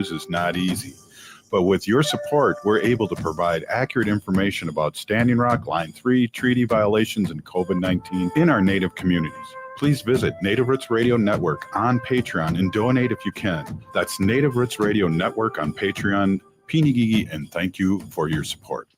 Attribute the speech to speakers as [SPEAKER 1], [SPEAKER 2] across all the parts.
[SPEAKER 1] is not easy. But with your support, we're able to provide accurate information about Standing Rock, Line 3, treaty violations, and COVID-19 in our Native communities. Please visit Native Roots Radio Network on Patreon and donate if you can. That's Native Roots Radio Network on Patreon. Pinigigi, and thank you for your support.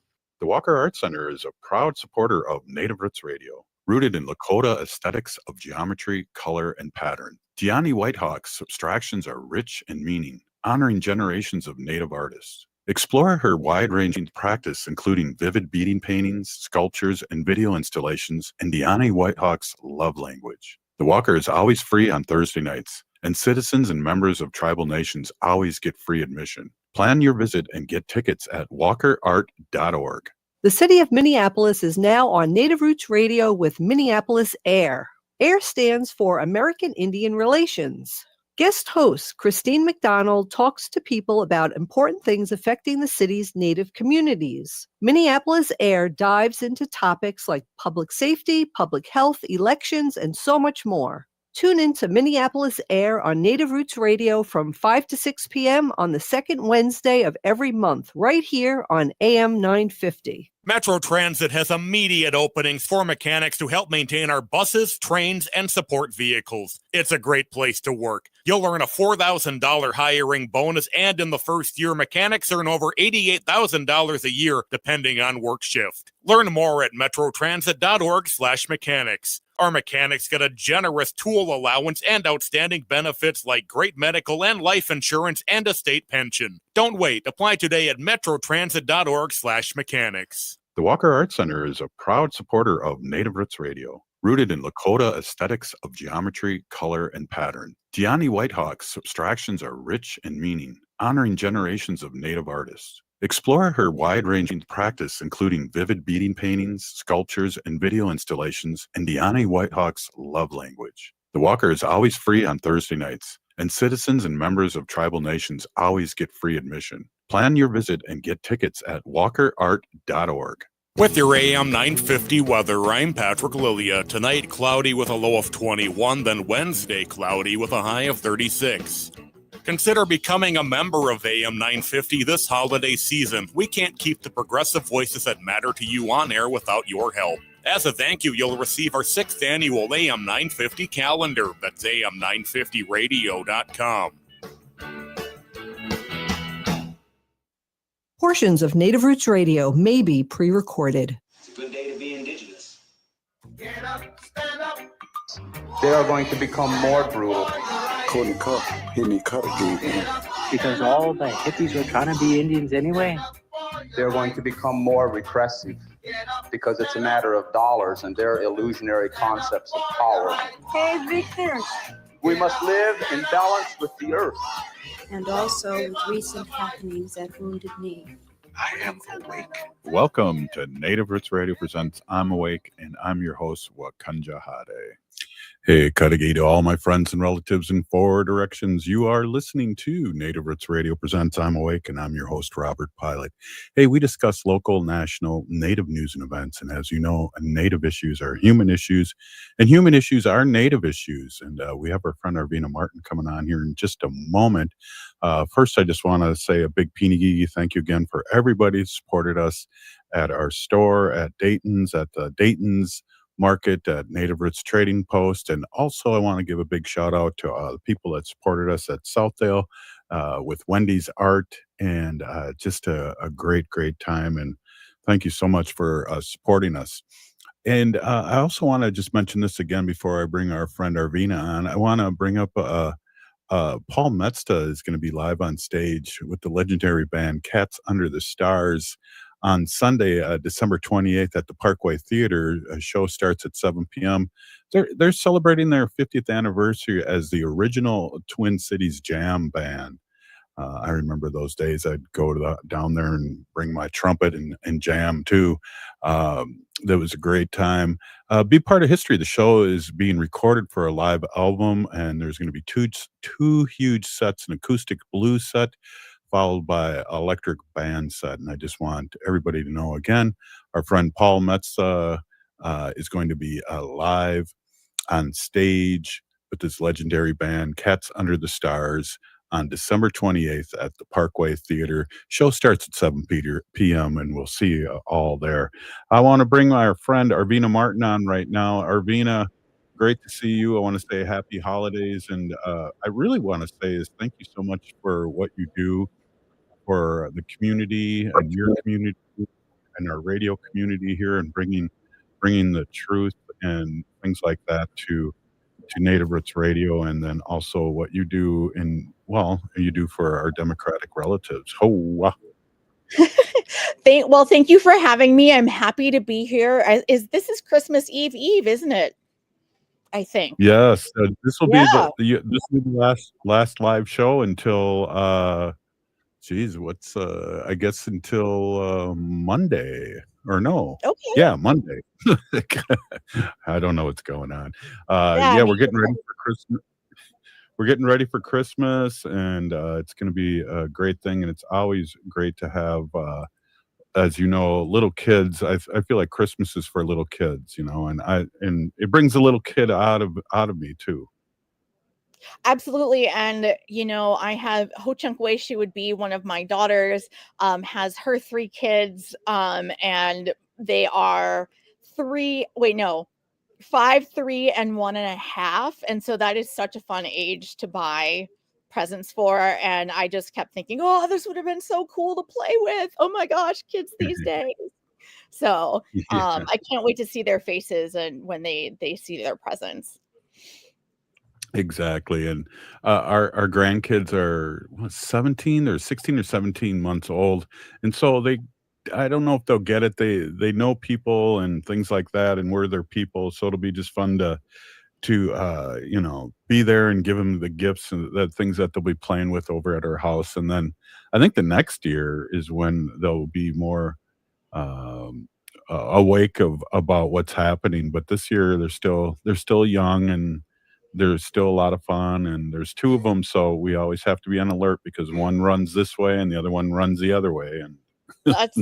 [SPEAKER 1] The Walker Arts Center is a proud supporter of Native Roots Radio, rooted in Lakota aesthetics of geometry, color, and pattern. Deani Whitehawk's abstractions are rich in meaning, honoring generations of Native artists. Explore her wide-ranging practice, including vivid beading paintings, sculptures, and video installations, and Deani Whitehawk's love language. The Walker is always free on Thursday nights, and citizens and members of tribal nations always get free admission. Plan your visit and get tickets at walkerart.org.
[SPEAKER 2] The city of Minneapolis is now on Native Roots Radio with Minneapolis AIR. AIR stands for American Indian Relations. Guest host Christine McDonald talks to people about important things affecting the city's Native communities. Minneapolis AIR dives into topics like public safety, public health, elections, and so much more. Tune in to Minneapolis AIR on Native Roots Radio from 5 to 6 p.m. on the second Wednesday of every month, right here on AM 950.
[SPEAKER 3] Metro Transit has immediate openings for mechanics to help maintain our buses, trains, and support vehicles. It's a great place to work. You'll earn a $4,000 hiring bonus, and in the first year, mechanics earn over $88,000 a year, depending on work shift. Learn more at metrotransit.org/mechanics. Our mechanics get a generous tool allowance and outstanding benefits like great medical and life insurance and a state pension. Don't wait. Apply today at metrotransit.org/mechanics.
[SPEAKER 1] The Walker Arts Center is a proud supporter of Native Roots Radio, rooted in Lakota aesthetics of geometry, color, and pattern. Deani Whitehawk's abstractions are rich in meaning, honoring generations of Native artists. Explore her wide-ranging practice, including vivid beading paintings, sculptures, and video installations, and Deani Whitehawk's love language. The Walker is always free on Thursday nights, and citizens and members of tribal nations always get free admission. Plan your visit and get tickets at walkerart.org.
[SPEAKER 3] With your AM 950 weather, I'm Patrick Lilia. Tonight, cloudy with a low of 21, then Wednesday, cloudy with a high of 36. Consider becoming a member of AM 950 this holiday season. We can't keep the progressive voices that matter to you on air without your help. As a thank you, you'll receive our 6th annual AM 950 calendar. That's am950radio.com.
[SPEAKER 2] Portions of Native Roots Radio may be pre-recorded.
[SPEAKER 4] It's a good day to be indigenous.
[SPEAKER 5] Get up, stand up.
[SPEAKER 6] They are going to become more brutal.
[SPEAKER 7] Couldn't cut, hit me cut again.
[SPEAKER 8] Because all the hippies were trying to be Indians anyway.
[SPEAKER 6] They're going to become more repressive because it's a matter of dollars and their illusionary concepts of power.
[SPEAKER 9] Hey, Victor.
[SPEAKER 6] We must live in balance with the earth.
[SPEAKER 9] And also with recent happenings at Wounded Knee.
[SPEAKER 7] I am awake.
[SPEAKER 1] Welcome to Native Roots Radio presents I'm Awake, and I'm your host, Wakanja Hade. Hey, Kadagi to all my friends and relatives in four directions. You are listening to Native Roots Radio presents I'm Awake, and I'm your host, Robert Pilot. Hey, we discuss local, national, Native news and events, and as you know, Native issues are human issues, and human issues are Native issues. And we have our friend Arvina Martin coming on here in just a moment. First, I just want to say a big Pinigigi thank you again for everybody who supported us at our store, at Dayton's, at the Dayton's Market, at Native Roots Trading Post. And also I want to give a big shout out to the people that supported us at Southdale with Wendy's Art, and just a great time. And thank you so much for supporting us. And I also want to just mention this again before I bring our friend Arvina on. I want to bring up Paul Metzta is going to be live on stage with the legendary band Cats Under the Stars on Sunday, December 28th at the Parkway Theater. A show starts at 7 p.m. They're celebrating their 50th anniversary as the original Twin Cities jam band. I remember those days. I'd go down there and bring my trumpet and jam too. That was a great time. Be part of history. The show is being recorded for a live album, and there's going to be two huge sets, an acoustic blues set, followed by electric band set. And I just want everybody to know again, our friend Paul Metzta is going to be live on stage with this legendary band, Cats Under the Stars, on December 28th at the Parkway Theater. Show starts at 7 p.m. and we'll see you all there. I want to bring our friend Arvina Martin on right now. Arvina, great to see you. I want to say happy holidays. And I really want to say is thank you so much for what you do for the community and your community and our radio community here, and bringing the truth and things like that to Native Roots Radio, and then also what you do you do for our Democratic relatives. Oh,
[SPEAKER 10] Thank you for having me. I'm happy to be here. This is Christmas Eve, isn't it? I think.
[SPEAKER 1] yes, this will be
[SPEAKER 10] Yeah.
[SPEAKER 1] this will be the last live show until I guess until Monday, or no.
[SPEAKER 10] Okay.
[SPEAKER 1] Yeah, Monday. I don't know what's going on.
[SPEAKER 10] Yeah,
[SPEAKER 1] We're getting ready for Christmas. We're getting ready for Christmas, and it's going to be a great thing. And it's always great to have, as you know, little kids. I feel like Christmas is for little kids, and it brings a little kid out of me too.
[SPEAKER 10] Absolutely. And, I have Ho Chunk Wei, she would be one of my daughters, has her 3 kids, and they are 5, 3, and 1.5. And so that is such a fun age to buy presents for. And I just kept thinking, oh, this would have been so cool to play with. Oh my gosh, kids these days. So
[SPEAKER 1] Yeah.
[SPEAKER 10] I can't wait to see their faces and when they see their presents.
[SPEAKER 1] Exactly, and our grandkids are 17 or 16 or 17 months old, and so I don't know if they'll get it. They know people and things like that, and we're their people, so it'll be just fun to be there and give them the gifts and the things that they'll be playing with over at our house. And then I think the next year is when they'll be more awake about what's happening. But this year they're still young, and there's still a lot of fun, and there's 2 of them, so we always have to be on alert because one runs this way and the other one runs the other way. And
[SPEAKER 10] That's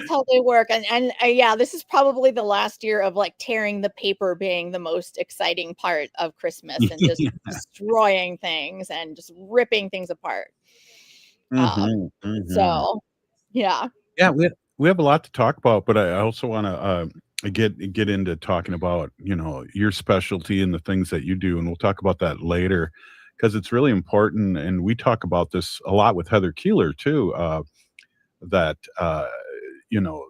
[SPEAKER 10] how they work. And yeah, this is probably the last year of like tearing the paper being the most exciting part of Christmas, and just
[SPEAKER 1] Yeah.
[SPEAKER 10] destroying things and just ripping things apart.
[SPEAKER 1] Mhm, mhm.
[SPEAKER 10] So yeah.
[SPEAKER 1] Yeah, we have a lot to talk about, but I also want to get into talking about your specialty and the things that you do, and we'll talk about that later because it's really important. And we talk about this a lot with Heather Keeler too. That you know,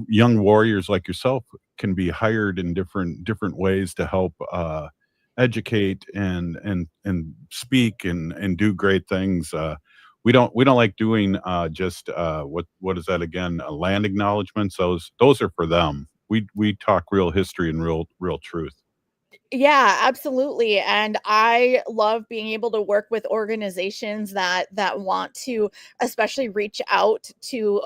[SPEAKER 1] young warriors like yourself can be hired in different ways to help educate and speak and do great things. We don't like doing just what is that again? Land acknowledgments. Those are for them. We talk real history and real truth.
[SPEAKER 10] Yeah, absolutely. And I love being able to work with organizations that want to especially reach out to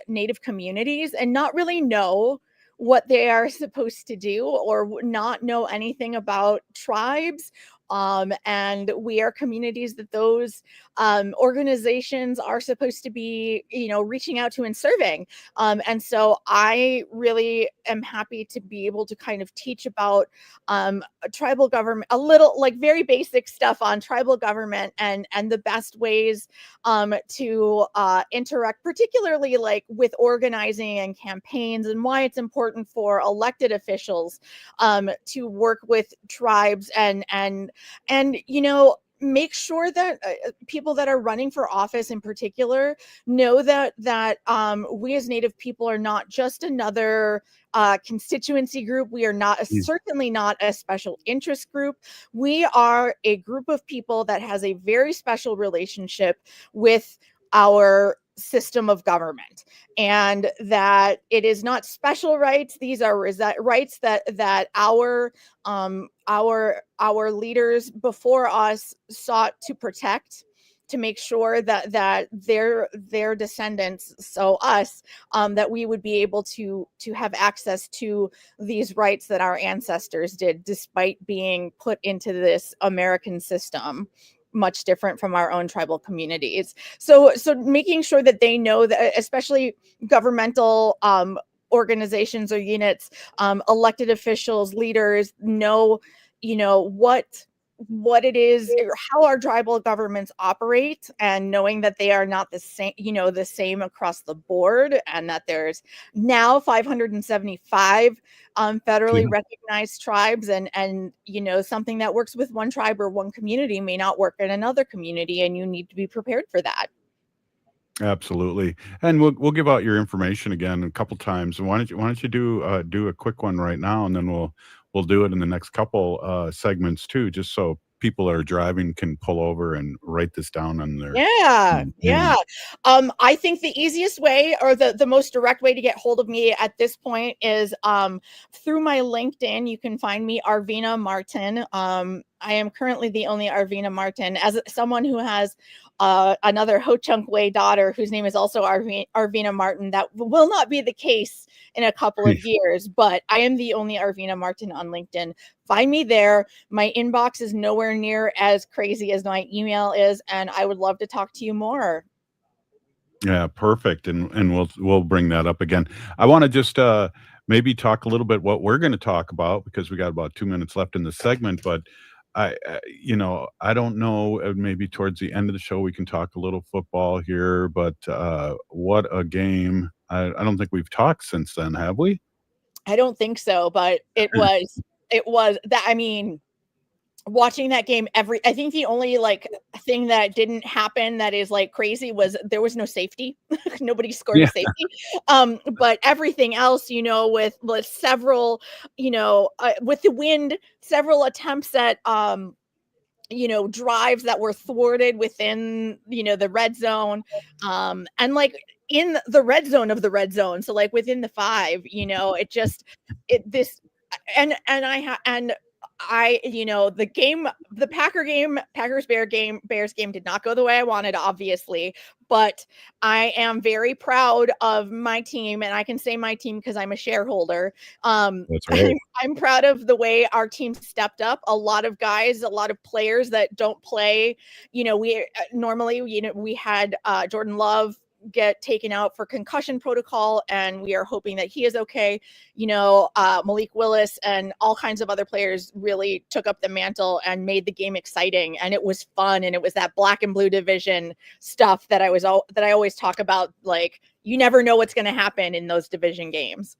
[SPEAKER 10] Native communities and not really know what they are supposed to do, or not know anything about tribes. And we are communities that those organizations are supposed to be, reaching out to and serving. And so I really am happy to be able to kind of teach about tribal government, a little like very basic stuff on tribal government and the best ways to interact, particularly like with organizing and campaigns, and why it's important for elected officials to work with tribes and make sure that people that are running for office in particular know that we as Native people are not just another constituency group. We are certainly not a special interest group. We are a group of people that has a very special relationship with our system of government, and that it is not special rights. These are rights that our leaders before us sought to protect, to make sure that their descendants, so us, that we would be able to have access to these rights that our ancestors did, despite being put into this American system much different from our own tribal communities. So making sure that they know that, especially governmental organizations or units, elected officials, leaders know what what it is or how our tribal governments operate, and knowing that they are not the same, the same across the board, and that there's now 575 federally recognized tribes, and something that works with one tribe or one community may not work in another community, and you need to be prepared for that.
[SPEAKER 1] Absolutely. And we'll give out your information again a couple times. Why don't you do a quick one right now, and then we'll do it in the next couple segments too, just so people that are driving can pull over and write this down on their
[SPEAKER 10] I think the easiest way, or the most direct way to get hold of me at this point is through my LinkedIn. You can find me Arvina Martin. I am currently the only Arvina Martin, as someone who has another Ho-Chunk Way daughter whose name is also Arvina Martin. That will not be the case in a couple of years, but I am the only Arvina Martin on LinkedIn. Find me there. My inbox is nowhere near as crazy as my email is, and I would love to talk to you more.
[SPEAKER 1] Yeah, perfect. And we'll bring that up again. I want to just maybe talk a little bit what we're going to talk about, because we got about 2 minutes left in the segment, but I don't know, maybe towards the end of the show we can talk a little football here, but what a game. I don't think we've talked since then, have we?
[SPEAKER 10] I don't think so, but it was that, I mean, watching that game, I think the only thing that didn't happen that is crazy was there was no safety. Nobody scored a safety. But everything else, with several, with the wind, several attempts at drives that were thwarted within the red zone, and in the red zone of the red zone, so within the 5, the game, the Packers Bears game did not go the way I wanted, obviously, but I am very proud of my team, and I can say my team because I'm a shareholder.
[SPEAKER 1] That's right.
[SPEAKER 10] I'm proud of the way our team stepped up. A lot of players that don't play, we normally, we had Jordan Love get taken out for concussion protocol, and we are hoping that he is okay. Malik Willis and all kinds of other players really took up the mantle and made the game exciting, and it was fun, and it was that black and blue division stuff that I always talk about. You never know what's going to happen in those division games.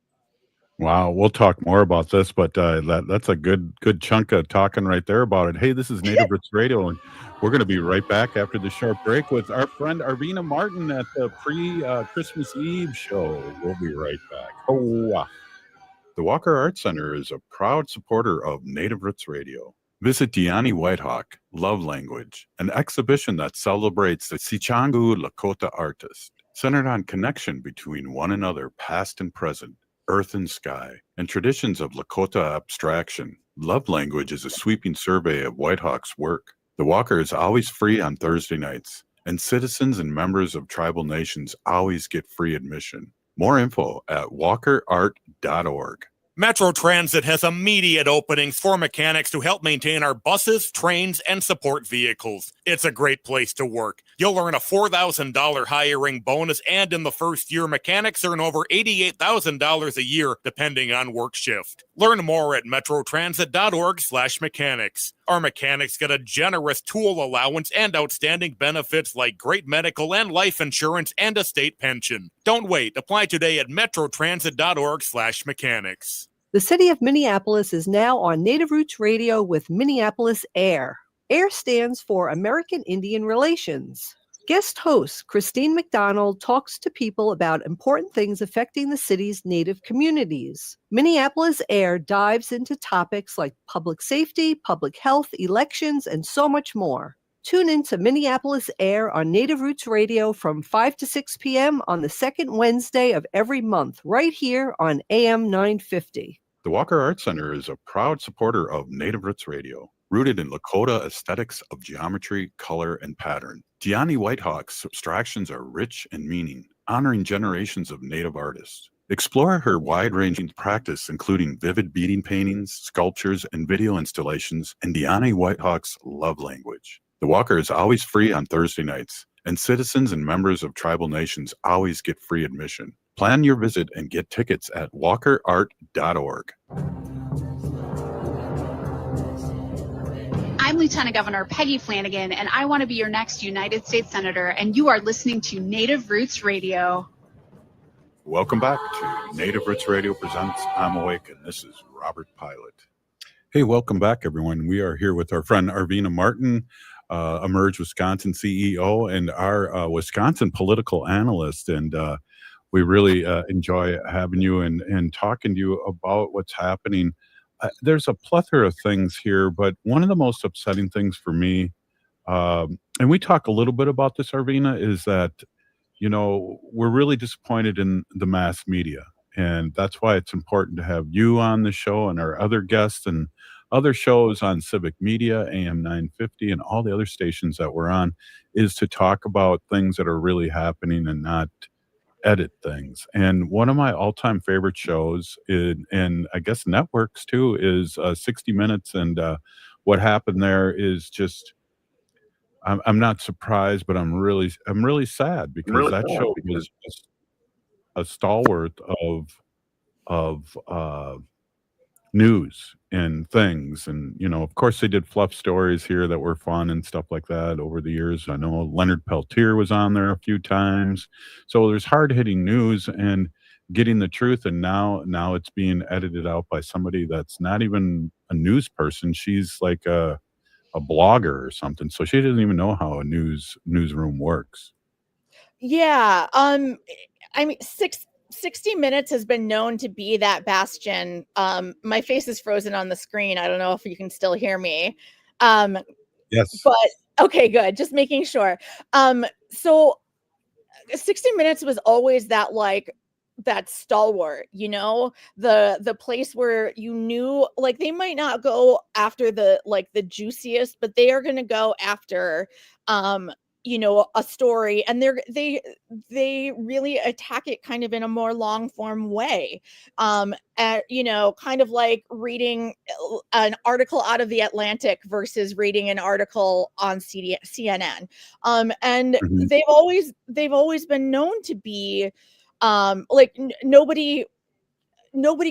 [SPEAKER 1] Wow, we'll talk more about this, but that's a good chunk of talking right there about it. Hey, this is Native Roots Radio, and we're going to be right back after the short break with our friend Arvina Martin at the pre-Christmas Eve show. We'll be right back. The Walker Arts Center is a proud supporter of Native Roots Radio. Visit Diani Whitehawk, Love Language, an exhibition that celebrates the Sichangu Lakota artist, centered on connection between one another, past and present, earth and sky, and traditions of Lakota abstraction. Love Language is a sweeping survey of Whitehawk's work. The Walker is always free on Thursday nights, and citizens and members of tribal nations always get free admission. More info at walkerart.org.
[SPEAKER 3] Metro Transit has immediate openings for mechanics to help maintain our buses, trains, and support vehicles. It's a great place to work. You'll earn a $4,000 hiring bonus, and in the first year, mechanics earn over $88,000 a year, depending on work shift. Learn more at metrotransit.org/mechanics. Our mechanics get a generous tool allowance and outstanding benefits like great medical and life insurance and a state pension. Don't wait. Apply today at metrotransit.org/mechanics.
[SPEAKER 2] The city of Minneapolis is now on Native Roots Radio with Minneapolis AIR. AIR stands for American Indian Relations. Guest host Christine McDonald talks to people about important things affecting the city's Native communities. Minneapolis AIR dives into topics like public safety, public health, elections, and so much more. Tune in to Minneapolis AIR on Native Roots Radio from 5 to 6 p.m. on the second Wednesday of every month, right here on AM 950.
[SPEAKER 1] The Walker Arts Center is a proud supporter of Native Roots Radio, rooted in Lakota aesthetics of geometry, color, and pattern. Diani Whitehawk's abstractions are rich in meaning, honoring generations of Native artists. Explore her wide-ranging practice, including vivid beading paintings, sculptures, and video installations, and Diani Whitehawk's love language. The Walker is always free on Thursday nights, and citizens and members of tribal nations always get free admission. Plan your visit and get tickets at walkerart.org.
[SPEAKER 11] I'm I'm Lieutenant Governor Peggy Flanagan, and I want to be your next United States Senator, and you are listening to Native Roots Radio.
[SPEAKER 1] Welcome back to Native Roots Radio Presents I'm Awake, and this is Robert Pilot. Hey, welcome back, everyone. We are here with our friend Arvina Martin, Emerge Wisconsin CEO, and our Wisconsin political analyst. And we really enjoy having you and talking to you about what's happening. There's a plethora of things here, but one of the most upsetting things for me, and we talk a little bit about this, Arvina, is that, you know, we're really disappointed in the mass media. And that's why it's important to have you on the show and our other guests and other shows on Civic Media, AM 950, and all the other stations that we're on, is to talk about things that are really happening and not edit things. And one of my all-time favorite shows, and I guess networks too, is 60 Minutes. And what happened there is just, I'm not surprised, but I'm really sad, because that show was a stalwart of news and things. And, you know, of course they did fluff stories here that were fun and stuff like that over the years. I know Leonard Peltier was on there a few times. So there's hard-hitting news and getting the truth, and now it's being edited out by somebody that's not even a news person. She's like a blogger or something, so she doesn't even know how a newsroom works.
[SPEAKER 10] Yeah. I mean, 60 Minutes has been known to be that bastion. My face is frozen on the screen. I don't know if you can still hear me.
[SPEAKER 1] Yes.
[SPEAKER 10] But okay, good. Just making sure. So 60 Minutes was always that, like, that stalwart, you know, the place where you knew, like, they might not go after the juiciest, but they are going to go after you know, a story, and they really attack it kind of in a more long form way. You know, kind of like reading an article out of the Atlantic versus reading an article on CNN. And they've always been known to be like, nobody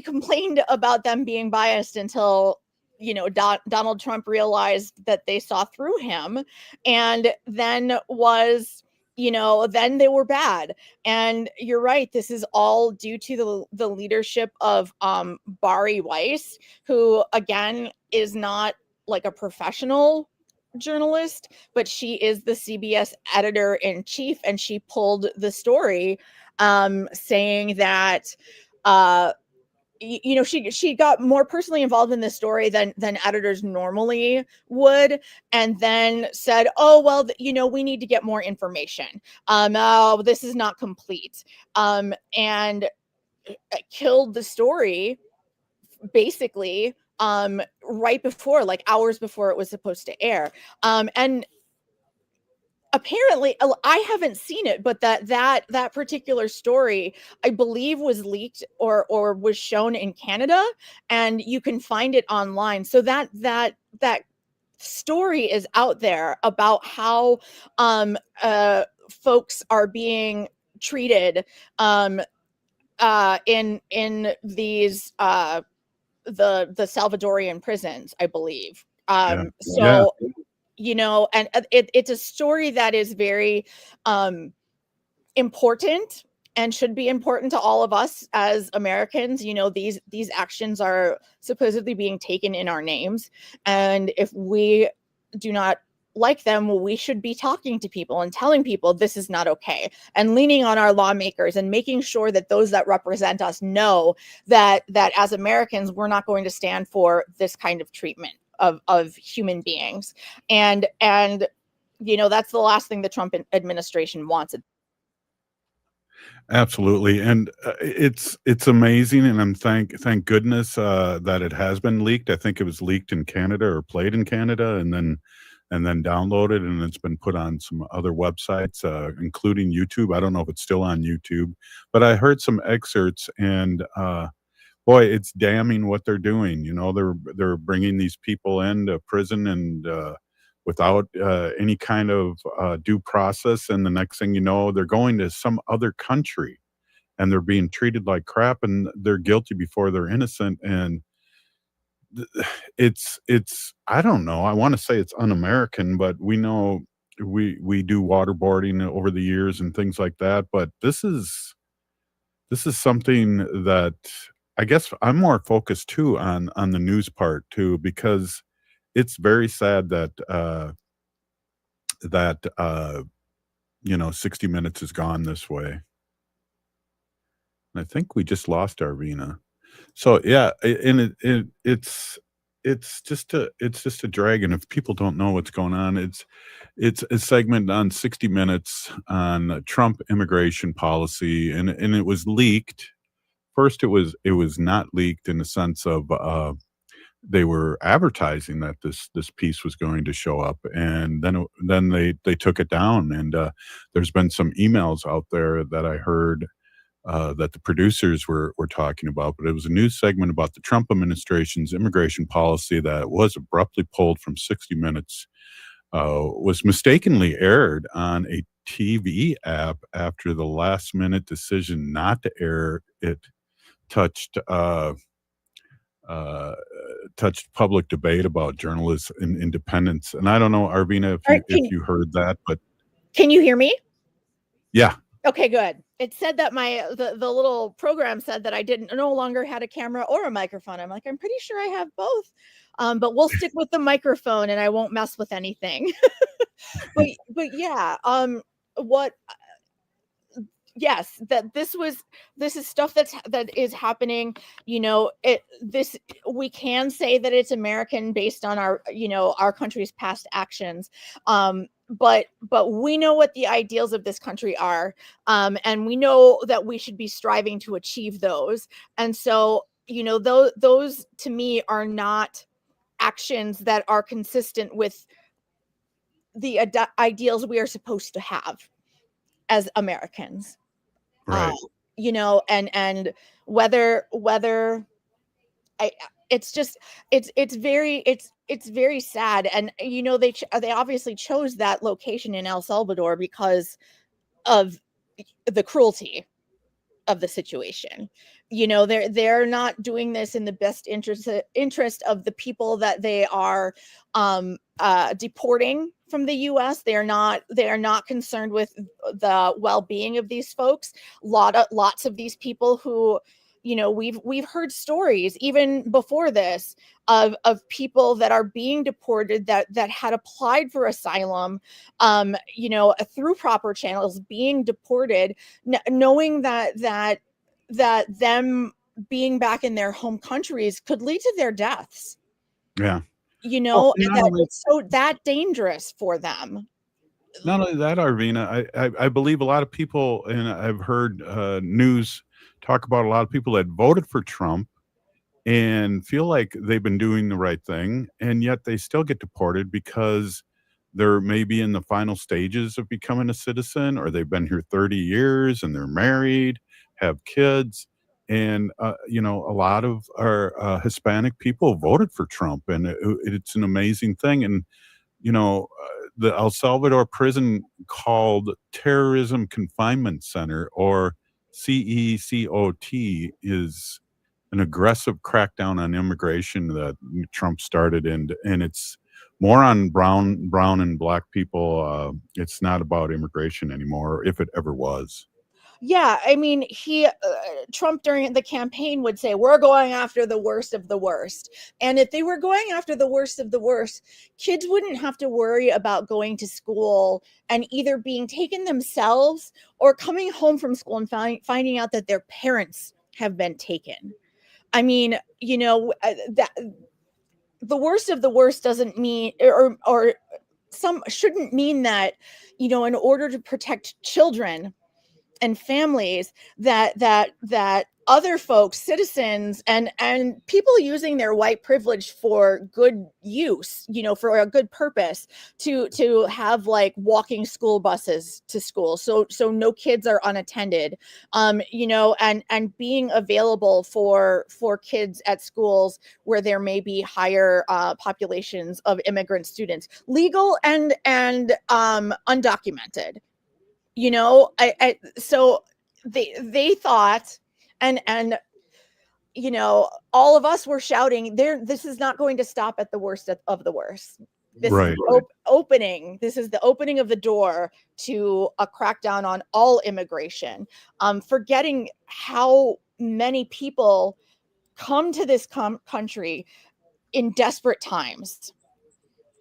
[SPEAKER 10] complained about them being biased until, you know, Donald Trump realized that they saw through him, and then then they were bad. And you're right, this is all due to the leadership of Bari Weiss, who again is not like a professional journalist, but she is the CBS editor-in-chief, and she pulled the story saying that you know, she got more personally involved in this story than editors normally would, and then said, oh, well, you know, we need to get more information. Oh, this is not complete. And killed the story basically right before, like hours before it was supposed to air. And apparently, I haven't seen it, but that particular story, I believe, was leaked or was shown in Canada, and you can find it online. So that story is out there about how folks are being treated in these the Salvadorian prisons, I believe. You know, and it's a story that is very important and should be important to all of us as Americans. You know, these actions are supposedly being taken in our names, and if we do not like them, we should be talking to people and telling people this is not okay, and leaning on our lawmakers and making sure that those that represent us know that as Americans, we're not going to stand for this kind of treatment of human beings. And you know, that's the last thing the Trump administration wants.
[SPEAKER 1] Absolutely. And it's amazing, and I'm thank goodness that it has been leaked. I think it was leaked in Canada or played in Canada, and then downloaded, and it's been put on some other websites, including YouTube. I don't know if it's still on YouTube, but I heard some excerpts, and boy, it's damning what they're doing. You know, they're bringing these people into prison and without any kind of due process, and the next thing you know, they're going to some other country, and they're being treated like crap, and they're guilty before they're innocent. And it's I don't know. I want to say it's un-American, but we know we do waterboarding over the years and things like that. But this is something that I guess I'm more focused too on the news part too, because it's very sad that that 60 Minutes has gone this way. And I think we just lost Arvina. So yeah, and it's just a drag. And if people don't know what's going on, it's a segment on 60 Minutes on Trump immigration policy, and it was leaked. First, it was not leaked in the sense of they were advertising that this piece was going to show up, and then they took it down. And there's been some emails out there that I heard that the producers were talking about, but it was a news segment about the Trump administration's immigration policy that was abruptly pulled from 60 Minutes, was mistakenly aired on a TV app after the last minute decision not to air it touched public debate about journalists and independence. And I don't know, Arvina, if you heard that, but
[SPEAKER 10] Can you hear me?
[SPEAKER 1] yeah.
[SPEAKER 10] Okay, good. It said that the little program said that I no longer had a camera or a microphone. I'm like, I'm pretty sure I have both. But we'll stick with the microphone and I won't mess with anything. but yeah, what yes, this is stuff that is happening. We can say that it's American based on our country's past actions. But we know what the ideals of this country are, and we know that we should be striving to achieve those. And so, those to me are not actions that are consistent with the ideals we are supposed to have as Americans.
[SPEAKER 1] Right.
[SPEAKER 10] And whether it's very sad. And they obviously chose that location in El Salvador because of the cruelty of the situation. They're not doing this in the best interest of the people that they are deporting from the US. They are not concerned with the well-being of these folks. Lots of these people who, we've heard stories even before this of people that are being deported that had applied for asylum, through proper channels, being deported, knowing that them being back in their home countries could lead to their deaths.
[SPEAKER 1] Yeah.
[SPEAKER 10] And
[SPEAKER 1] that
[SPEAKER 10] it's so that dangerous for them.
[SPEAKER 1] Not only that, Arvina, I believe a lot of people, and I've heard news talk about a lot of people that voted for Trump and feel like they've been doing the right thing, and yet they still get deported because they're maybe in the final stages of becoming a citizen, or they've been here 30 years and they're married, have kids. And, a lot of our Hispanic people voted for Trump, and it's an amazing thing. And, the El Salvador prison called Terrorism Confinement Center, or CECOT, is an aggressive crackdown on immigration that Trump started, and it's more on brown and black people. It's not about immigration anymore, if it ever was.
[SPEAKER 10] Yeah, I mean, Trump during the campaign would say, we're going after the worst of the worst. And if they were going after the worst of the worst, kids wouldn't have to worry about going to school and either being taken themselves or coming home from school and finding out that their parents have been taken. I mean, that the worst of the worst doesn't mean, or some shouldn't mean that, in order to protect children and families, that other folks, citizens, and people using their white privilege for good use, for a good purpose, to have like walking school buses to school, so no kids are unattended, and being available for kids at schools where there may be higher populations of immigrant students, legal and undocumented. So they thought, and all of us were shouting, this is not going to stop at the worst of the worst. This
[SPEAKER 1] Right.
[SPEAKER 10] is opening. This is the opening of the door to a crackdown on all immigration. Forgetting how many people come to this country in desperate times,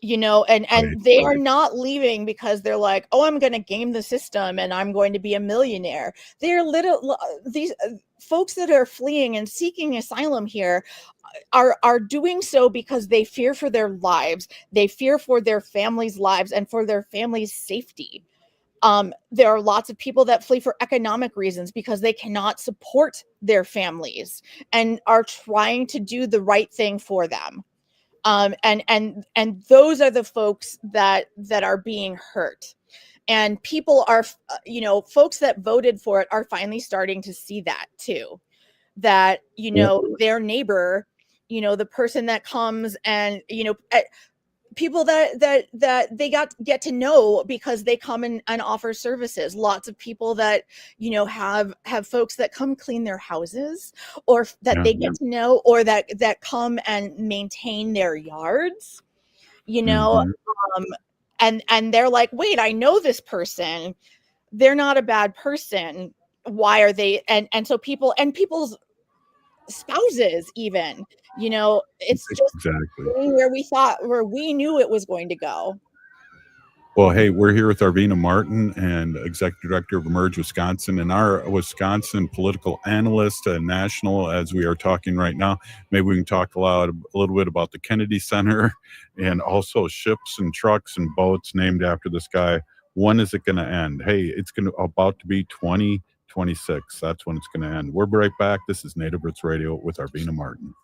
[SPEAKER 10] and they are not leaving because they're like, oh, I'm going to game the system and I'm going to be a millionaire. They're these folks that are fleeing and seeking asylum here are doing so because they fear for their lives. They fear for their families' lives and for their families' safety. There are lots of people that flee for economic reasons because they cannot support their families and are trying to do the right thing for them. And those are the folks that are being hurt. And people are, folks that voted for it are finally starting to see that too, that, their neighbor, the person that comes and, people that they get to know because they come and offer services. Lots of people that, have folks that come clean their houses, or that they get to know, or that come and maintain their yards, and they're like, wait, I know this person. They're not a bad person. Why are they? And so people's spouses even, it's just
[SPEAKER 1] Exactly.
[SPEAKER 10] where we knew it was going to go.
[SPEAKER 1] Well, hey, we're here with Arvina Martin, and Executive Director of Emerge Wisconsin, and our Wisconsin political analyst, national, as we are talking right now. Maybe we can talk a little bit about the Kennedy Center and also ships and trucks and boats named after this guy. When is it going to end? Hey, it's about to be 2026. That's when it's going to end. We're right back. This is Native Roots Radio with Arvina Martin.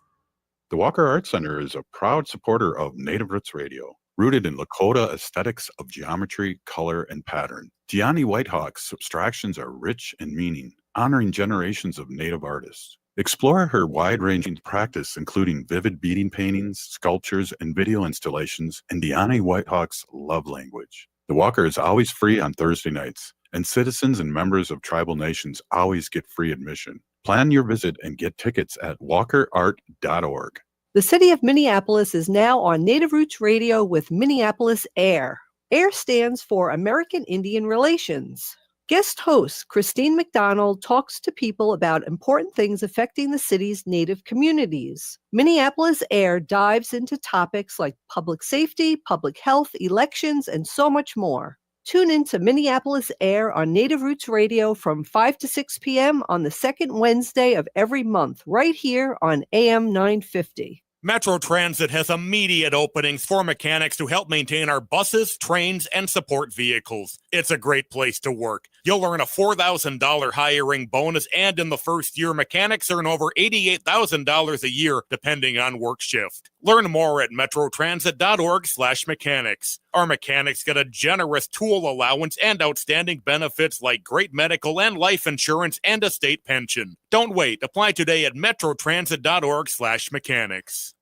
[SPEAKER 1] The Walker Art Center is a proud supporter of Native Roots Radio. Rooted in Lakota aesthetics of geometry, color, and pattern, Deani Whitehawk's abstractions are rich in meaning, honoring generations of Native artists. Explore her wide-ranging practice, including vivid beading paintings, sculptures, and video installations in Deani Whitehawk's love language. The Walker is always free on Thursday nights, and citizens and members of tribal nations always get free admission. Plan your visit and get tickets at walkerart.org.
[SPEAKER 2] The city of Minneapolis is now on Native Roots Radio with Minneapolis AIR. AIR stands for American Indian Relations. Guest host Christine McDonald talks to people about important things affecting the city's Native communities. Minneapolis AIR dives into topics like public safety, public health, elections, and so much more. Tune in to Minneapolis AIR on Native Roots Radio from 5 to 6 p.m. on the second Wednesday of every month, right here on AM 950.
[SPEAKER 3] Metro Transit has immediate openings for mechanics to help maintain our buses, trains, and support vehicles. It's a great place to work. You'll earn a $4,000 hiring bonus, and in the first year, mechanics earn over $88,000 a year, depending on work shift. Learn more at metrotransit.org/mechanics. Our mechanics get a generous tool allowance and outstanding benefits like great medical and life insurance and a state pension. Don't wait. Apply today at metrotransit.org/mechanics.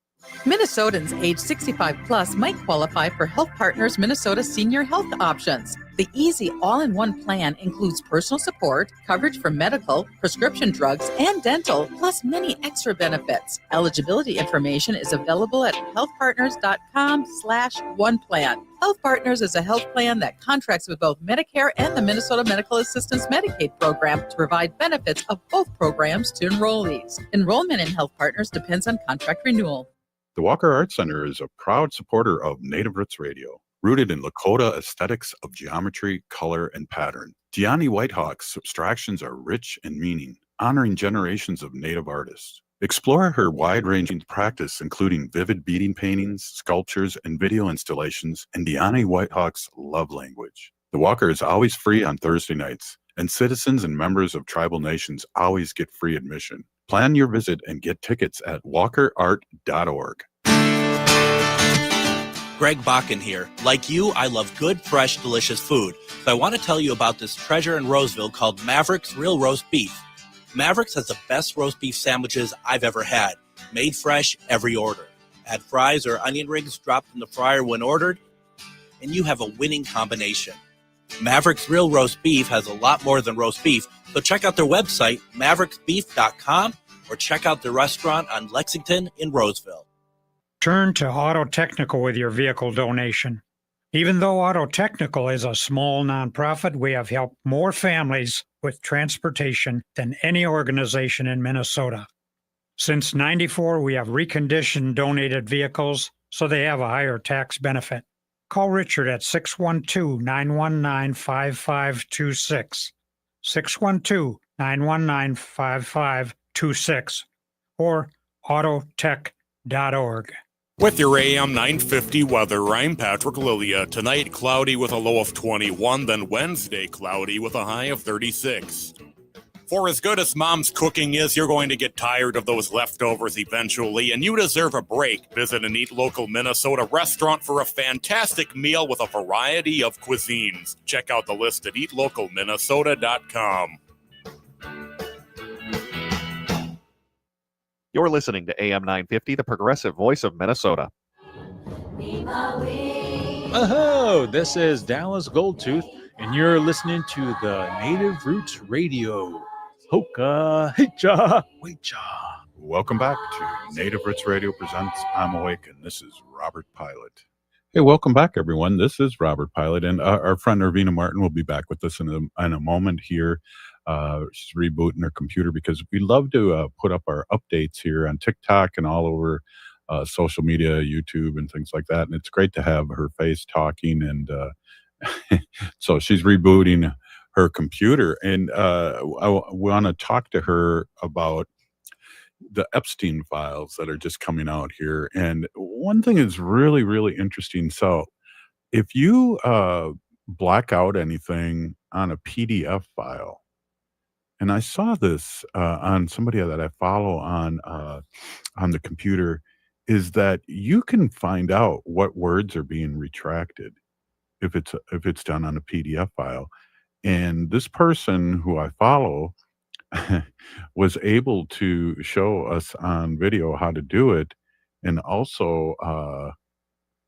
[SPEAKER 12] Minnesotans age 65 plus might qualify for Health Partners Minnesota Senior Health Options. The easy all-in-one plan includes personal support, coverage for medical, prescription drugs, and dental, plus many extra benefits. Eligibility information is available at healthpartners.com/oneplan. Health Partners is a health plan that contracts with both Medicare and the Minnesota Medical Assistance Medicaid program to provide benefits of both programs to enrollees. Enrollment in Health Partners depends on contract renewal.
[SPEAKER 1] The Walker Art Center is a proud supporter of Native Roots Radio. Rooted in Lakota aesthetics of geometry, color, and pattern, Deani Whitehawk's abstractions are rich in meaning, honoring generations of Native artists. Explore her wide-ranging practice, including vivid beading paintings, sculptures, and video installations in Deani Whitehawk's love language. The Walker is always free on Thursday nights, and citizens and members of tribal nations always get free admission. Plan your visit and get tickets at walkerart.org.
[SPEAKER 13] Greg Bakken here. Like you, I love good, fresh, delicious food. So I want to tell you about this treasure in Roseville called Maverick's Real Roast Beef. Maverick's has the best roast beef sandwiches I've ever had. Made fresh every order. Add fries or onion rings dropped in the fryer when ordered, and you have a winning combination. Maverick's Real Roast Beef has a lot more than roast beef, so check out their website, mavericksbeef.com, or check out the restaurant on Lexington in Roseville.
[SPEAKER 14] Turn to Auto Technical with your vehicle donation. Even though Auto Technical is a small nonprofit, we have helped more families with transportation than any organization in Minnesota. Since '94, we have reconditioned donated vehicles so they have a higher tax benefit. Call Richard at 612-919-5526, 612-919-5526, or autotech.org.
[SPEAKER 3] With your AM 950 weather, I'm Patrick Lilia. Tonight, cloudy with a low of 21, then Wednesday, cloudy with a high of 36. For as good as mom's cooking is, you're going to get tired of those leftovers eventually, and you deserve a break. Visit an Eat Local Minnesota restaurant for a fantastic meal with a variety of cuisines. Check out the list at eatlocalminnesota.com.
[SPEAKER 15] You're listening to AM 950, the progressive voice of Minnesota.
[SPEAKER 16] Oh, this is Dallas Goldtooth, and you're listening to the Native Roots Radio. Hoka, hecha, wecha.
[SPEAKER 1] Welcome back to Native Roots Radio presents I'm Awake, and this is Robert Pilot. Hey, welcome back, everyone. This is Robert Pilot, and our friend Arvina Martin will be back with us in a moment here. She's rebooting her computer because we love to put up our updates here on TikTok and all over social media, YouTube, and things like that. And it's great to have her face talking. And so she's rebooting her computer. And I want to talk to her about the Epstein files that are just coming out here. And one thing is really, really interesting. So if you black out anything on a PDF file, and I saw this on somebody that I follow on the computer, is that you can find out what words are being retracted if it's done on a PDF file. And this person who I follow was able to show us on video how to do it, and also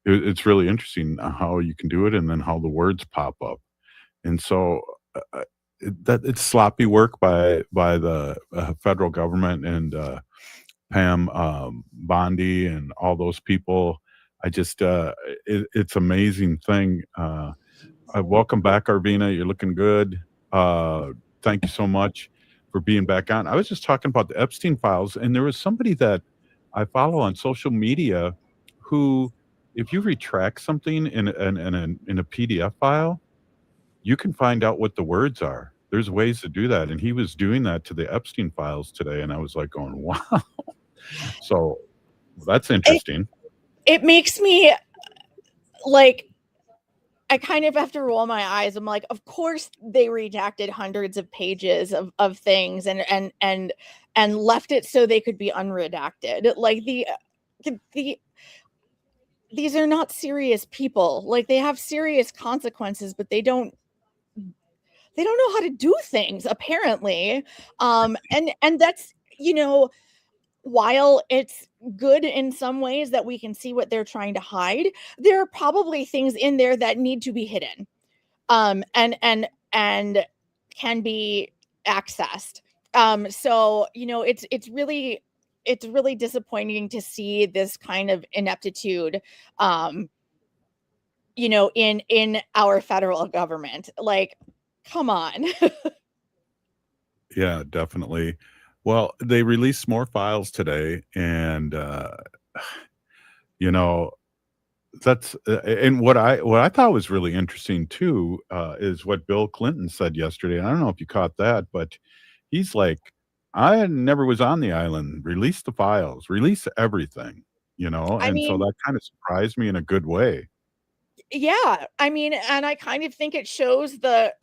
[SPEAKER 1] it's really interesting how you can do it, and then how the words pop up. And so that it's sloppy work by the federal government and Pam Bondi and all those people. I just it's amazing thing. Welcome back, Arvina. You're looking good. Thank you so much for being back on. I was just talking about the Epstein files, and there was somebody that I follow on social media who, if you retract something in a PDF file, you can find out what the words are. There's ways to do that. And he was doing that to the Epstein files today. And I was like going, wow. So that's interesting.
[SPEAKER 10] It makes me like, I kind of have to roll my eyes. I'm like, of course they redacted hundreds of pages of things and left it so they could be unredacted. Like these are not serious people. Like, they have serious consequences, but they don't know how to do things, apparently. And that's, while it's good in some ways that we can see what they're trying to hide, there are probably things in there that need to be hidden, and can be accessed. So, it's really disappointing to see this kind of ineptitude, in our federal government. Like, come on.
[SPEAKER 1] Yeah, definitely. Well, they released more files today, and that's and what I thought was really interesting too is what Bill Clinton said yesterday. And I don't know if you caught that, but he's like, I never was on the island. Release the files, release everything, so that kind of surprised me in a good way.
[SPEAKER 10] Yeah, and I kind of think it shows the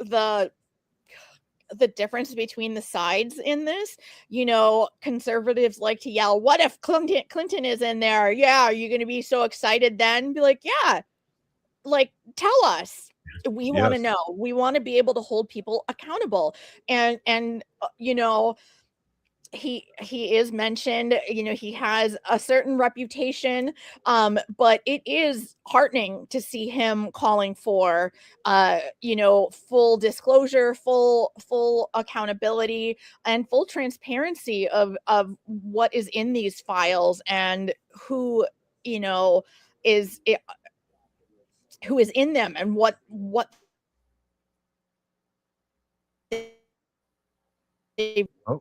[SPEAKER 10] difference between the sides in this. Conservatives like to yell, what if Clinton is in there? Yeah, are you going to be so excited then? Be like, yeah, like, tell us. We want to know. We want to be able to hold people accountable. And he is mentioned, he has a certain reputation, but it is heartening to see him calling for full disclosure, full accountability, and full transparency of what is in these files, and who is it, who is in them, and what they
[SPEAKER 1] Oh,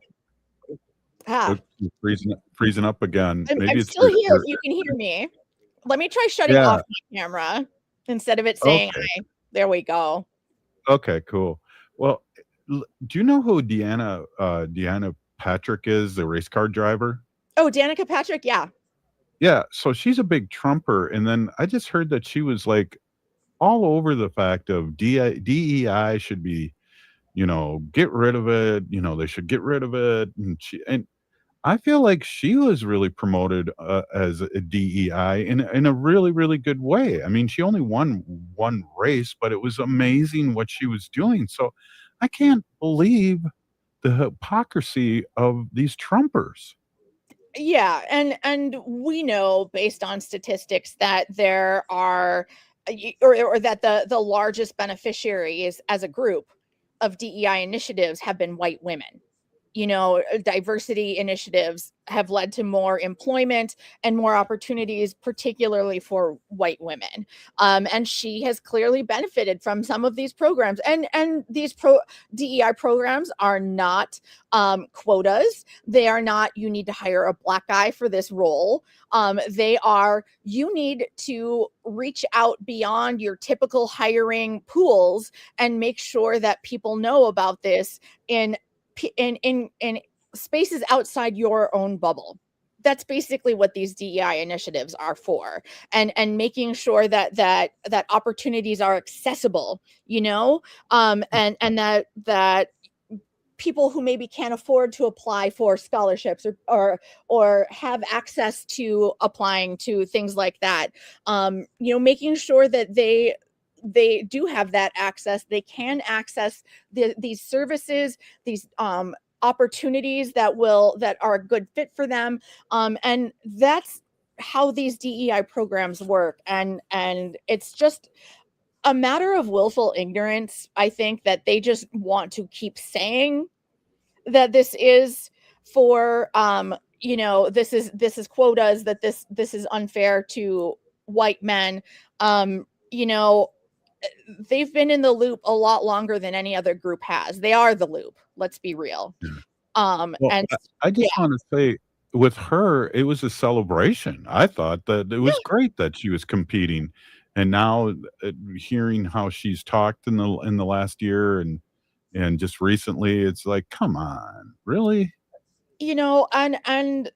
[SPEAKER 10] have.
[SPEAKER 1] it's freezing up again. Maybe
[SPEAKER 10] I'm
[SPEAKER 1] it's
[SPEAKER 10] still here if you can hear me. Let me try shutting
[SPEAKER 1] yeah.
[SPEAKER 10] off my camera instead of it saying
[SPEAKER 1] Okay.
[SPEAKER 10] I. There we go.
[SPEAKER 1] Okay, cool. Well, do you know who Deanna Patrick is, the race car driver?
[SPEAKER 10] Oh, Danica Patrick, yeah.
[SPEAKER 1] Yeah, so she's a big Trumper, and then I just heard that she was like all over the fact of DEI should be, get rid of it. They should get rid of it, and I feel like she was really promoted as a DEI in a really, really good way. I mean, she only won one race, but it was amazing what she was doing. So I can't believe the hypocrisy of these Trumpers.
[SPEAKER 10] Yeah, and we know based on statistics that there are or that the largest beneficiaries as a group of DEI initiatives have been white women. Diversity initiatives have led to more employment and more opportunities, particularly for white women. And she has clearly benefited from some of these programs. And these DEI programs are not quotas. They are not, you need to hire a black guy for this role. They are, you need to reach out beyond your typical hiring pools and make sure that people know about this in spaces outside your own bubble. That's basically what these DEI initiatives are for, and making sure that opportunities are accessible, and that people who maybe can't afford to apply for scholarships or have access to applying to things like that, making sure that they do have that access. They can access these services, these opportunities that are a good fit for them. And that's how these DEI programs work. And it's just a matter of willful ignorance. I think that they just want to keep saying that this is for this is quotas, that this is unfair to white men. They've been in the loop a lot longer than any other group has. They are the loop. Let's be real.
[SPEAKER 1] Well,
[SPEAKER 10] And
[SPEAKER 1] I just
[SPEAKER 10] yeah,
[SPEAKER 1] want to say, with her, it was a celebration. I thought that it was great that she was competing, and now hearing how she's talked in the last year and just recently, it's like, come on, really?
[SPEAKER 10] and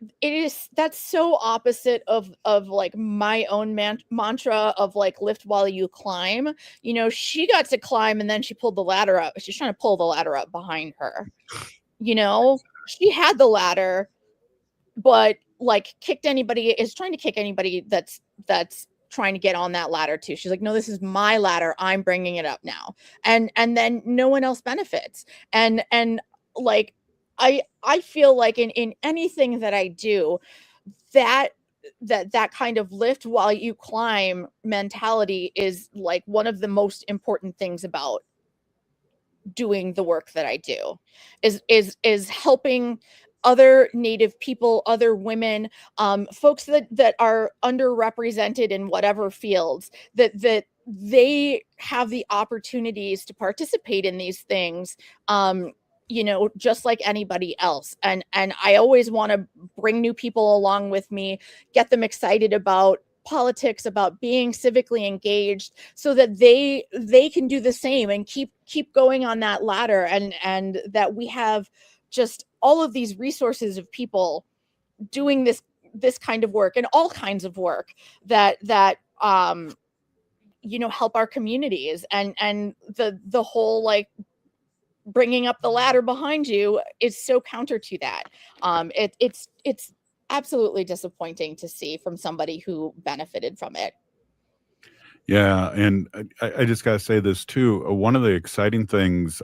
[SPEAKER 10] that's so opposite of like my own mantra of like lift while you climb. She got to climb and then she pulled the ladder up. She's trying to pull the ladder up behind her. She had the ladder, but like is trying to kick anybody that's trying to get on that ladder too. She's like, no, this is my ladder. I'm bringing it up now. And then no one else benefits. And like, I feel like in anything that I do, that kind of lift while you climb mentality is like one of the most important things about doing the work that I do, is helping other Native people, other women, folks that are underrepresented in whatever fields, that they have the opportunities to participate in these things, just like anybody else. And I always want to bring new people along with me, get them excited about politics, about being civically engaged, so that they can do the same and keep going on that ladder, and that we have just all of these resources of people doing this kind of work and all kinds of work that help our communities, and the whole like bringing up the ladder behind you is so counter to that. It's absolutely disappointing to see from somebody who benefited from it.
[SPEAKER 1] Yeah, and I just gotta say this too. One of the exciting things,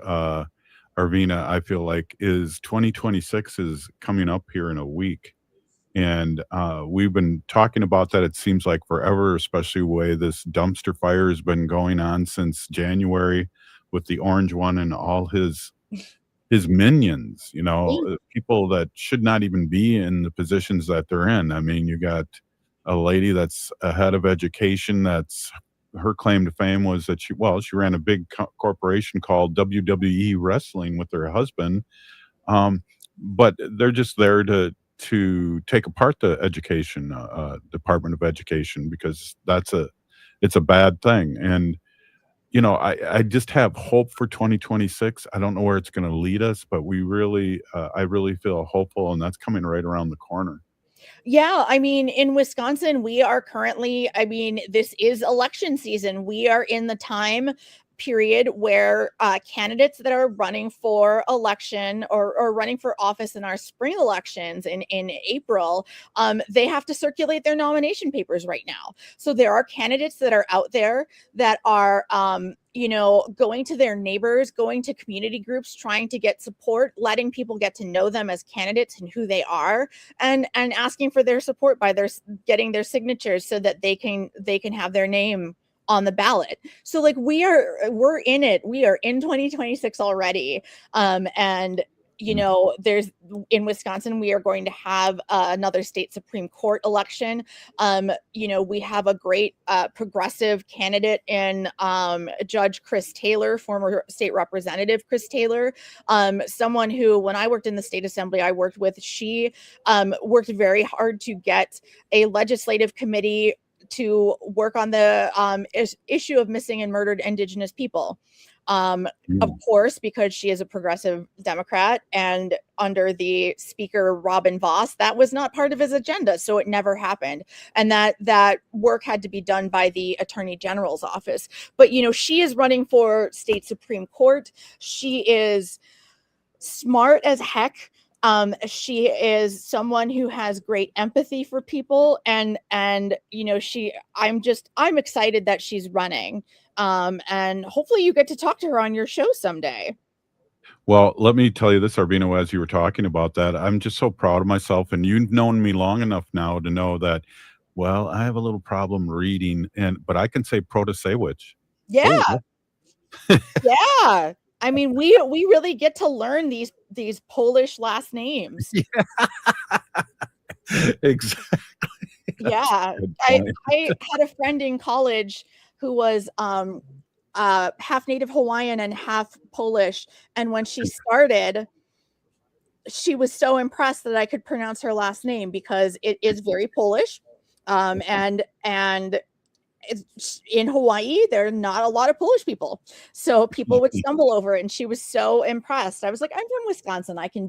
[SPEAKER 1] Arvina, I feel like, is 2026 is coming up here in a week. And we've been talking about that, it seems like forever, especially the way this dumpster fire has been going on since January with the orange one and all his minions, people that should not even be in the positions that they're in. I mean, you got a lady that's a head of education that's her claim to fame was that she ran a big corporation called WWE Wrestling with her husband. But they're just there to take apart the education Department of Education, because it's a bad thing. And I just have hope for 2026. I don't know where it's going to lead us, but I really feel hopeful, and that's coming right around the corner.
[SPEAKER 10] Yeah, I mean, in Wisconsin, we are currently, this is election season. We are in the time period where candidates that are running for election or running for office in our spring elections in April, they have to circulate their nomination papers right now. So there are candidates that are out there that are going to their neighbors, going to community groups, trying to get support, letting people get to know them as candidates and who they are, and asking for their support by getting their signatures so that they can have their name on the ballot. So like we're in it. We are in 2026 already. And there's in Wisconsin, we are going to have another state Supreme Court election. We have a great progressive candidate in Judge Chris Taylor, former state representative Chris Taylor, someone who, when I worked in the state assembly, I worked with, she worked very hard to get a legislative committee to work on the issue of missing and murdered Indigenous people. Of course, because she is a progressive Democrat, and under the Speaker Robin Voss, that was not part of his agenda, so it never happened. And that work had to be done by the Attorney General's office. But she is running for state Supreme Court. She is smart as heck. She is someone who has great empathy for people, and I'm excited that she's running. And hopefully you get to talk to her on your show someday.
[SPEAKER 1] Well, let me tell you this, Arvina, as you were talking about that, I'm just so proud of myself, and you've known me long enough now to know that, well, I have a little problem reading, but I can say Protasiewicz.
[SPEAKER 10] Yeah. Yeah. I mean, we really get to learn these Polish last names.
[SPEAKER 1] Yeah. Exactly.
[SPEAKER 10] Yeah. I had a friend in college who was half Native Hawaiian and half Polish. And when she started, she was so impressed that I could pronounce her last name, because it is very Polish. And in Hawaii, there are not a lot of Polish people, so people would stumble over it, and she was so impressed. I was like, I'm from Wisconsin. I can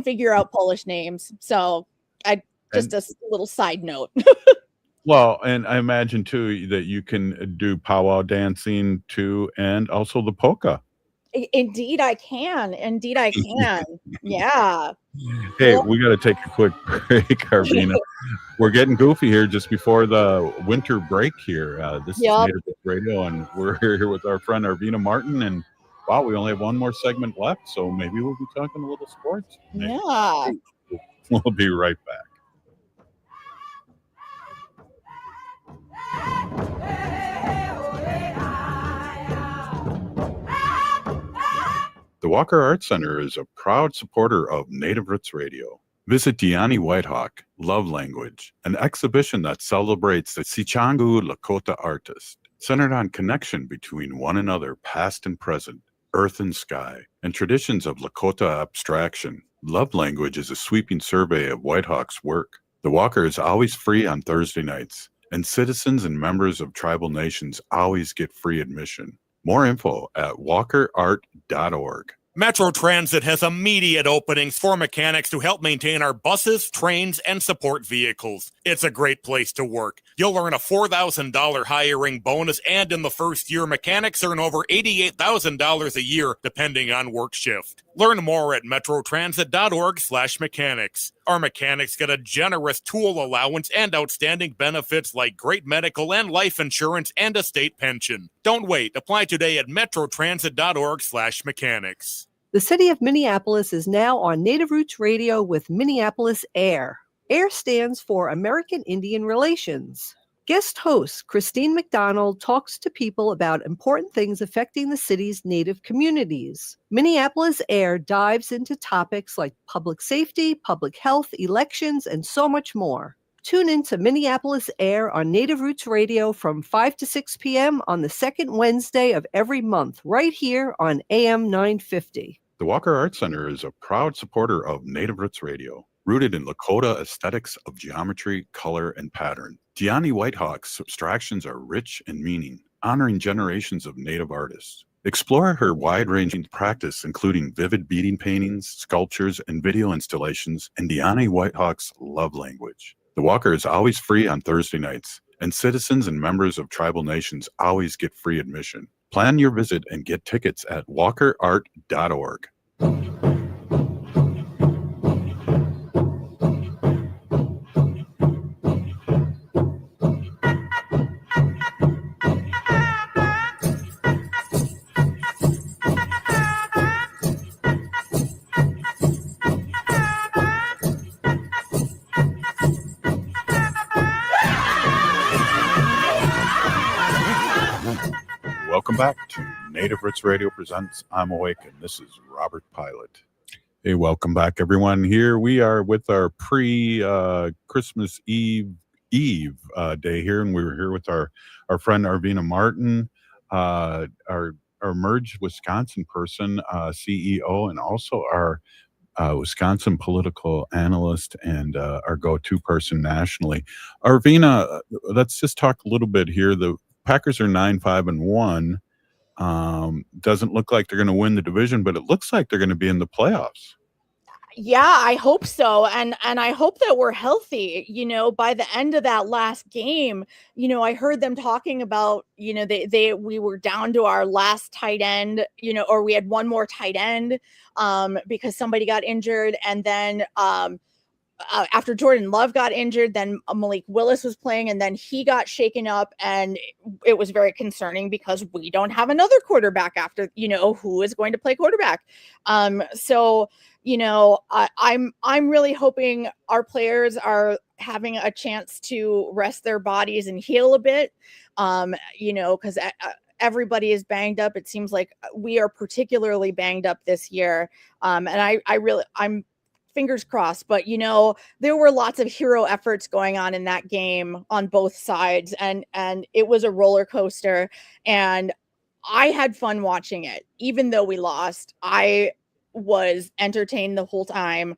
[SPEAKER 10] figure out Polish names. So a little side note.
[SPEAKER 1] Well, and I imagine too that you can do powwow dancing too, and also the polka.
[SPEAKER 10] Indeed I can. Yeah.
[SPEAKER 1] Hey, we got to take a quick break, Arvina. We're getting goofy here just before the winter break here. This is Native Roots Radio, and we're here with our friend Arvina Martin. And wow, we only have one more segment left, so maybe we'll be talking a little sports.
[SPEAKER 10] Yeah.
[SPEAKER 1] We'll be right back. The Walker Arts Center is a proud supporter of Native Roots Radio. Visit Diani Whitehawk, Love Language, an exhibition that celebrates the Sichangu Lakota artist, centered on connection between one another, past and present, earth and sky, and traditions of Lakota abstraction. Love Language is a sweeping survey of Whitehawk's work. The Walker is always free on Thursday nights, and citizens and members of tribal nations always get free admission. More info at walkerart.org.
[SPEAKER 3] Metro Transit has immediate openings for mechanics to help maintain our buses, trains, and support vehicles. It's a great place to work. You'll earn a $4,000 hiring bonus, and in the first year, mechanics earn over $88,000 a year, depending on work shift. Learn more at metrotransit.org/mechanics. Our mechanics get a generous tool allowance and outstanding benefits like great medical and life insurance and a state pension. Don't wait. Apply today at metrotransit.org/mechanics.
[SPEAKER 2] The city of Minneapolis is now on Native Roots Radio with Minneapolis AIR. AIR stands for American Indian Relations. Guest host Christine McDonald talks to people about important things affecting the city's Native communities. Minneapolis AIR dives into topics like public safety, public health, elections, and so much more. Tune in to Minneapolis AIR on Native Roots Radio from 5 to 6 p.m. on the second Wednesday of every month, right here on AM 950.
[SPEAKER 1] The Walker Art Center is a proud supporter of Native Roots Radio, rooted in Lakota aesthetics of geometry, color, and pattern. Deani Whitehawk's abstractions are rich in meaning, honoring generations of Native artists. Explore her wide-ranging practice, including vivid beading paintings, sculptures, and video installations, and Deani Whitehawk's love language. The Walker is always free on Thursday nights, and citizens and members of tribal nations always get free admission. Plan your visit and get tickets at walkerart.org. Welcome back to Native Roots Radio Presents I'm Awake, and this is Robert Pilot. Hey, welcome back, everyone. Here we are with our pre-Christmas Eve day here, and we were here with our friend Arvina Martin, our Merge Wisconsin person, CEO, and also our Wisconsin political analyst and our go-to person nationally. Arvina, let's just talk a little bit here. The Packers are 9-5-1. Doesn't look like they're going to win the division, but it looks like they're going to be in the playoffs.
[SPEAKER 10] Yeah, I hope so. And I hope that we're healthy, by the end of that last game. I heard them talking about, we were down to our last tight end, or we had one more tight end because somebody got injured. And then after Jordan Love got injured, then Malik Willis was playing, and then he got shaken up, and it was very concerning because we don't have another quarterback after, who is going to play quarterback. So, I'm really hoping our players are having a chance to rest their bodies and heal a bit, because everybody is banged up. It seems like we are particularly banged up this year. And I'm fingers crossed, but there were lots of hero efforts going on in that game on both sides, and it was a roller coaster, and I had fun watching it. Even though we lost, I was entertained the whole time.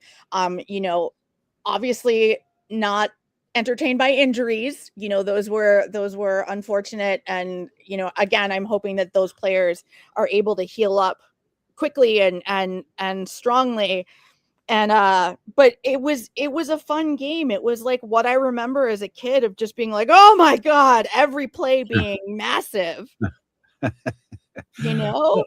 [SPEAKER 10] Obviously not entertained by injuries. Those were unfortunate, and again, I'm hoping that those players are able to heal up quickly and strongly. And but it was a fun game. It was like what I remember as a kid of just being like, oh my God, every play being massive.
[SPEAKER 1] Well,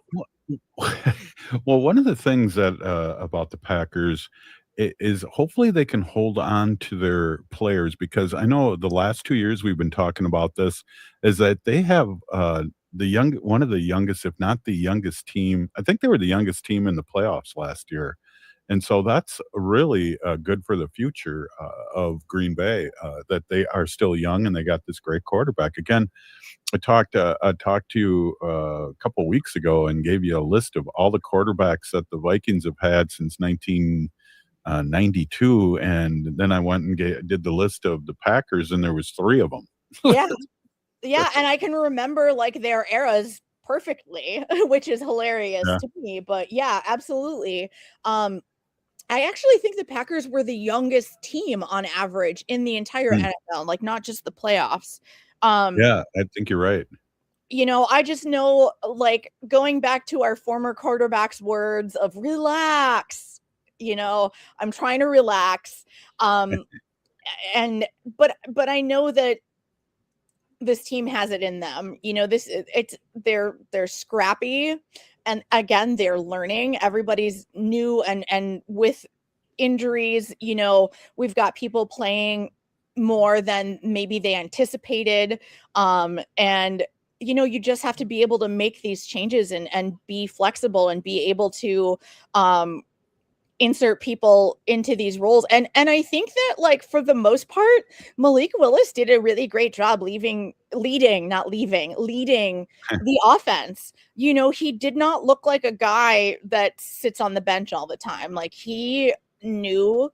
[SPEAKER 1] one of the things that about the Packers is hopefully they can hold on to their players, because I know the last 2 years we've been talking about this, is that they have one of the youngest, if not the youngest team. I think they were the youngest team in the playoffs last year. And so that's really good for the future of Green Bay, that they are still young and they got this great quarterback. Again, I talked to you a couple weeks ago and gave you a list of all the quarterbacks that the Vikings have had since 1992, and then I went and did the list of the Packers, and there was 3 of them.
[SPEAKER 10] Yeah, and I can remember like their eras perfectly, which is hilarious to me. But yeah, absolutely. I actually think the Packers were the youngest team on average in the entire NFL, like not just the playoffs.
[SPEAKER 1] Yeah, I think you're right.
[SPEAKER 10] I just know, like, going back to our former quarterback's words of relax, I'm trying to relax. But I know that this team has it in them. They're scrappy. And again, they're learning. Everybody's new, and with injuries, we've got people playing more than maybe they anticipated. And you just have to be able to make these changes and be flexible and be able to insert people into these roles. And I think that, like, for the most part, Malik Willis did a really great job leading the offense. He did not look like a guy that sits on the bench all the time. Like, he knew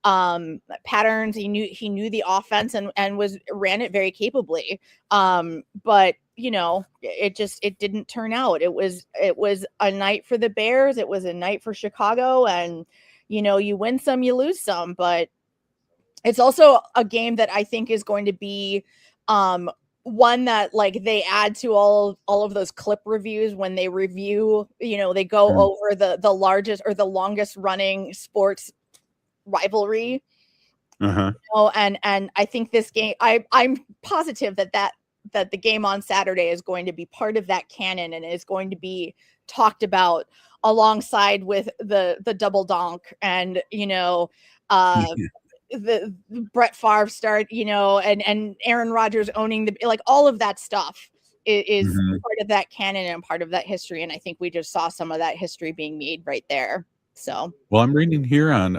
[SPEAKER 10] patterns, he knew the offense and ran it very capably. But it didn't turn out. It was a night for the Bears. It was a night for Chicago, and you win some, you lose some. But it's also a game that I think is going to be one that, like, they add to all of those clip reviews when they review. They go over the largest or the longest running sports rivalry. And I think this game, I'm positive that the game on Saturday is going to be part of that canon and is going to be talked about alongside with the double donk and the Brett Favre start, and Aaron Rodgers owning all of that stuff is part of that canon and part of that history. And I think we just saw some of that history being made right there. So,
[SPEAKER 1] well, I'm reading here on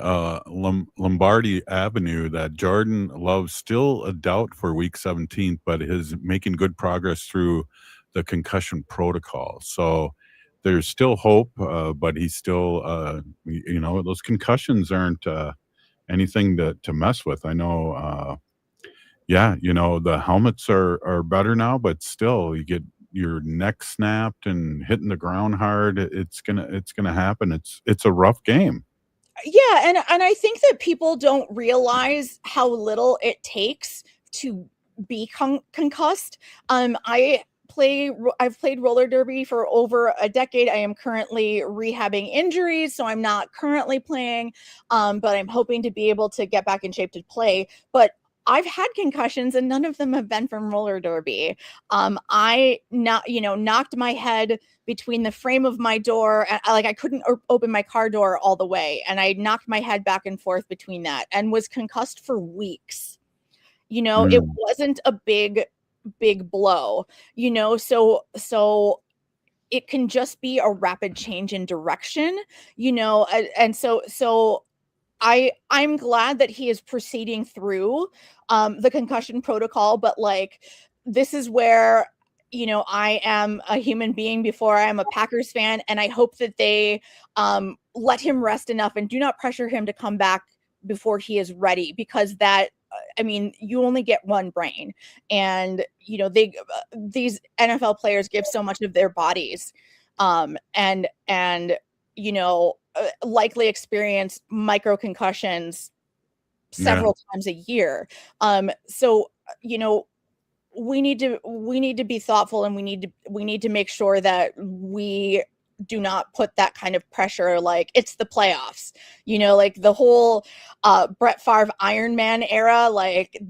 [SPEAKER 1] Lombardi Avenue that Jordan Love's still a doubt for Week 17, but is making good progress through the concussion protocol. So there's still hope, but he's still, those concussions aren't anything to mess with. I know, the helmets are better now, but still, you get your neck snapped and hitting the ground hard. It's gonna happen. It's a rough game.
[SPEAKER 10] Yeah, and I think that people don't realize how little it takes to be concussed. I've played roller derby for over a decade. I am currently rehabbing injuries, so I'm not currently playing, but I'm hoping to be able to get back in shape to play. But I've had concussions and none of them have been from roller derby. I knocked my head between the frame of my door. I couldn't open my car door all the way. And I knocked my head back and forth between that and was concussed for weeks. It wasn't a big blow, so it can just be a rapid change in direction, and so I'm glad that he is proceeding through the concussion protocol, but this is where I am a human being before I am a Packers fan, and I hope that they let him rest enough and do not pressure him to come back before he is ready, because you only get one brain, and these NFL players give so much of their bodies, and likely experience micro concussions several times a year. So we need to be thoughtful, and we need to make sure that we do not put that kind of pressure. Like, it's the playoffs, the whole Brett Favre Iron Man era.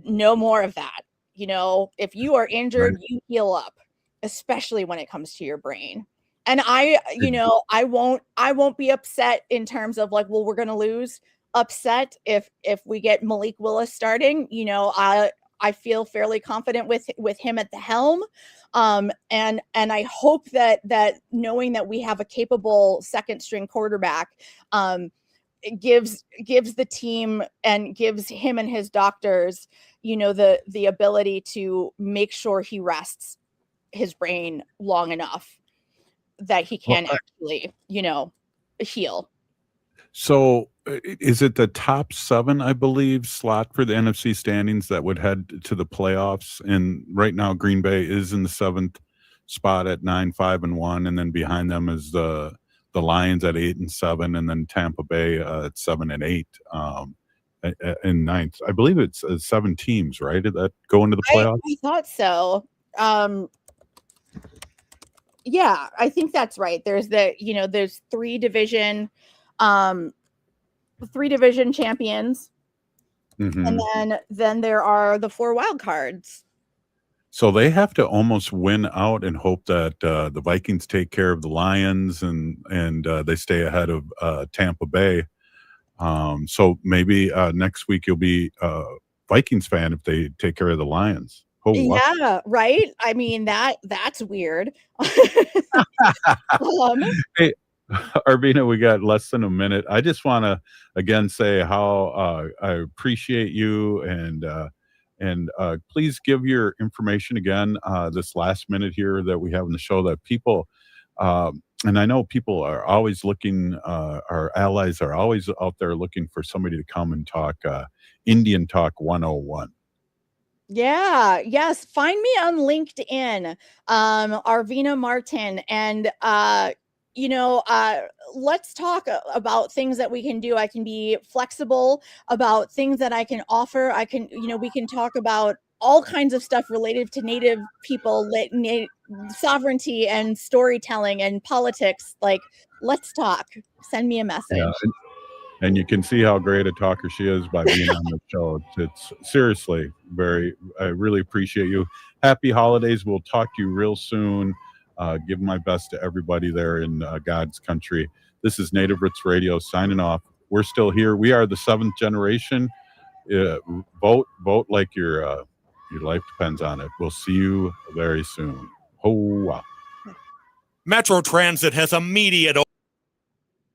[SPEAKER 10] No more of that. If you are injured, you heal up, especially when it comes to your brain. And I won't be upset in terms of we're going to lose. Upset if we get Malik Willis starting. I feel fairly confident with him at the helm. And I hope that knowing that we have a capable second string quarterback it gives the team and gives him and his doctors, the ability to make sure he rests his brain long enough that he can actually, heal.
[SPEAKER 1] So is it the top 7, I believe, slot for the NFC standings that would head to the playoffs? And right now, Green Bay is in the 7th spot at 9-5-1, and then behind them is the Lions at 8-7, and then Tampa Bay at 7-8 in 9th. I believe it's 7 teams, right, that go into the playoffs.
[SPEAKER 10] I thought so. Yeah, I think that's right. There's there's 3 division champions, and then there are the 4 wild cards.
[SPEAKER 1] So they have to almost win out and hope that the Vikings take care of the Lions and they stay ahead of Tampa Bay. So maybe next week you'll be a Vikings fan if they take care of the Lions. Oh, what?
[SPEAKER 10] Yeah, right? I mean, that's weird.
[SPEAKER 1] Hey, Arvina, we got less than a minute. I just want to again say how I appreciate you, and please give your information again this last minute here that we have in the show, that people, and I know people are always looking, our allies are always out there looking for somebody to come and talk Indian Talk 101.
[SPEAKER 10] Yeah, yes. Find me on LinkedIn, Arvina Martin, and let's talk about things that we can do. I can be flexible about things that I can offer. We can talk about all kinds of stuff related to Native people, sovereignty and storytelling and politics. Like, let's talk. Send me a message.
[SPEAKER 1] Yeah, and you can see how great a talker she is by being on the show. It's seriously I really appreciate you. Happy holidays. We'll talk to you real soon. Give my best to everybody there in God's country. This is Native Roots Radio signing off. We're still here. We are the 7th generation. Vote like your life depends on it. We'll see you very soon. Ho-wah.
[SPEAKER 3] Metro Transit has immediate